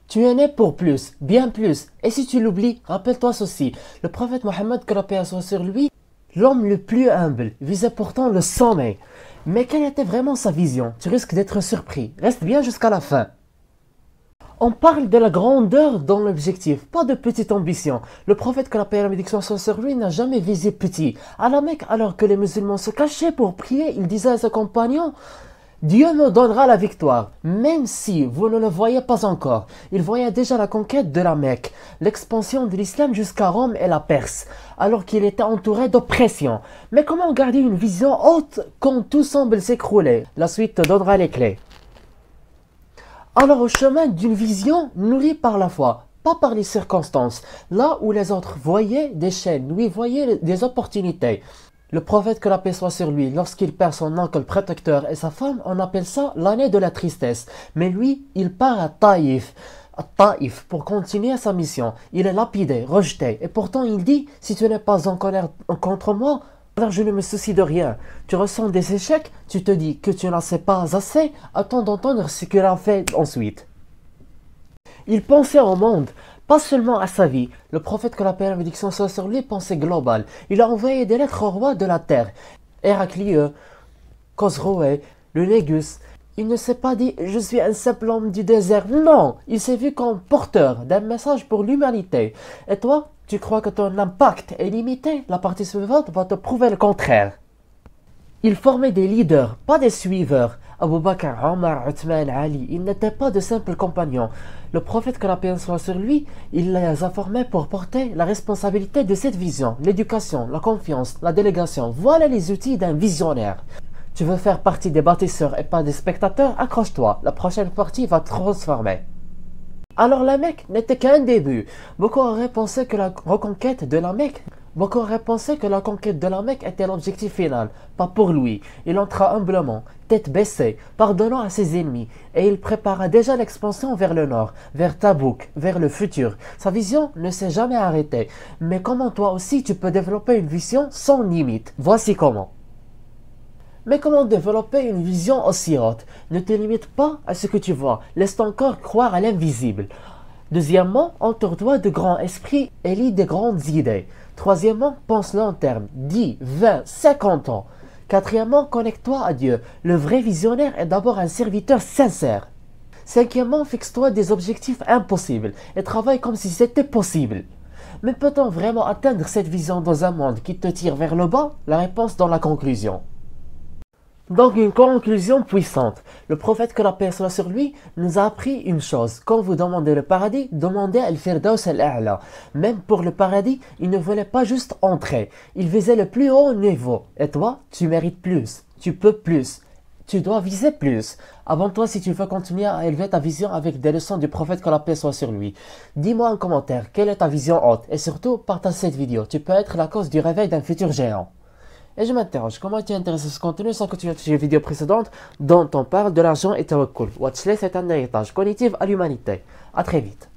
Tu es né pour plus, bien plus. Et si tu l'oublies, rappelle-toi ceci. Le prophète Mohammed, que la paix soit sur lui, l'homme le plus humble, visait pourtant le sommet. Mais quelle était vraiment sa vision? Tu risques d'être surpris. Reste bien jusqu'à la fin. On parle de la grandeur dans l'objectif, pas de petite ambition. Le prophète, que la paix et la bénédiction soient sur lui, n'a jamais visé petit. À la Mecque, alors que les musulmans se cachaient pour prier, il disait à ses compagnons: Dieu me donnera la victoire, même si vous ne le voyez pas encore. Il voyait déjà la conquête de la Mecque, l'expansion de l'islam jusqu'à Rome et la Perse, alors qu'il était entouré d'oppression. Mais comment garder une vision haute quand tout semble s'écrouler? La suite te donnera les clés. Alors au chemin d'une vision nourrie par la foi, pas par les circonstances, là où les autres voyaient des chaînes, lui voyaient des opportunités. Le prophète, que la paix soit sur lui, lorsqu'il perd son oncle protecteur et sa femme, on appelle ça l'année de la tristesse. Mais lui, il part à Taïf pour continuer sa mission. Il est lapidé, rejeté, et pourtant il dit: si tu n'es pas en colère contre moi, alors je ne me soucie de rien. Tu ressens des échecs, tu te dis que tu n'en sais pas assez, attends d'entendre ce qu'il a fait ensuite. Il pensait au monde, pas seulement à sa vie. Le prophète, que la paix et la bénédiction soit sur lui, pensait global. Il a envoyé des lettres aux rois de la terre. Héraclieux, Khosroé, le Négus. Il ne s'est pas dit: je suis un simple homme du désert. Non, il s'est vu comme porteur d'un message pour l'humanité. Et toi, tu crois que ton impact est limité? La partie suivante va te prouver le contraire. Il formait des leaders, pas des suiveurs. Abu Bakr, Omar, Uthman, Ali, ils n'étaient pas de simples compagnons. Le prophète, que la paix soit sur lui, il les a formés pour porter la responsabilité de cette vision. L'éducation, la confiance, la délégation, voilà les outils d'un visionnaire. Tu veux faire partie des bâtisseurs et pas des spectateurs? Accroche-toi, la prochaine partie va te transformer. Alors la Mecque n'était qu'un début. Beaucoup auraient pensé que la conquête de la Mecque était l'objectif final, pas pour lui. Il entra humblement, tête baissée, pardonnant à ses ennemis, et il prépara déjà l'expansion vers le nord, vers Tabouk, vers le futur. Sa vision ne s'est jamais arrêtée. Mais comment toi aussi tu peux développer une vision sans limite? Voici comment. Mais comment développer une vision aussi haute? Ne te limite pas à ce que tu vois, laisse ton corps croire à l'invisible. Deuxièmement, entoure-toi de grands esprits et lis des grandes idées. Troisièmement, pense long terme, 10, 20, 50 ans. Quatrièmement, connecte-toi à Dieu. Le vrai visionnaire est d'abord un serviteur sincère. Cinquièmement, fixe-toi des objectifs impossibles et travaille comme si c'était possible. Mais peut-on vraiment atteindre cette vision dans un monde qui te tire vers le bas? La réponse dans la conclusion. Donc une conclusion puissante. Le prophète, que la paix soit sur lui, nous a appris une chose. Quand vous demandez le paradis, demandez al-Firdaus al-A'la. Même pour le paradis, il ne voulait pas juste entrer. Il visait le plus haut niveau. Et toi, tu mérites plus. Tu peux plus. Tu dois viser plus. Abonne-toi si tu veux continuer à élever ta vision avec des leçons du prophète, que la paix soit sur lui. Dis-moi en commentaire quelle est ta vision haute. Et surtout, partage cette vidéo. Tu peux être la cause du réveil d'un futur géant. Et je m'interroge, comment tu es intéressé à ce contenu sans que tu aies touché les vidéos précédentes dont on parle de l'argent et tawakkul. Watchlist est un héritage cognitif à l'humanité. A très vite.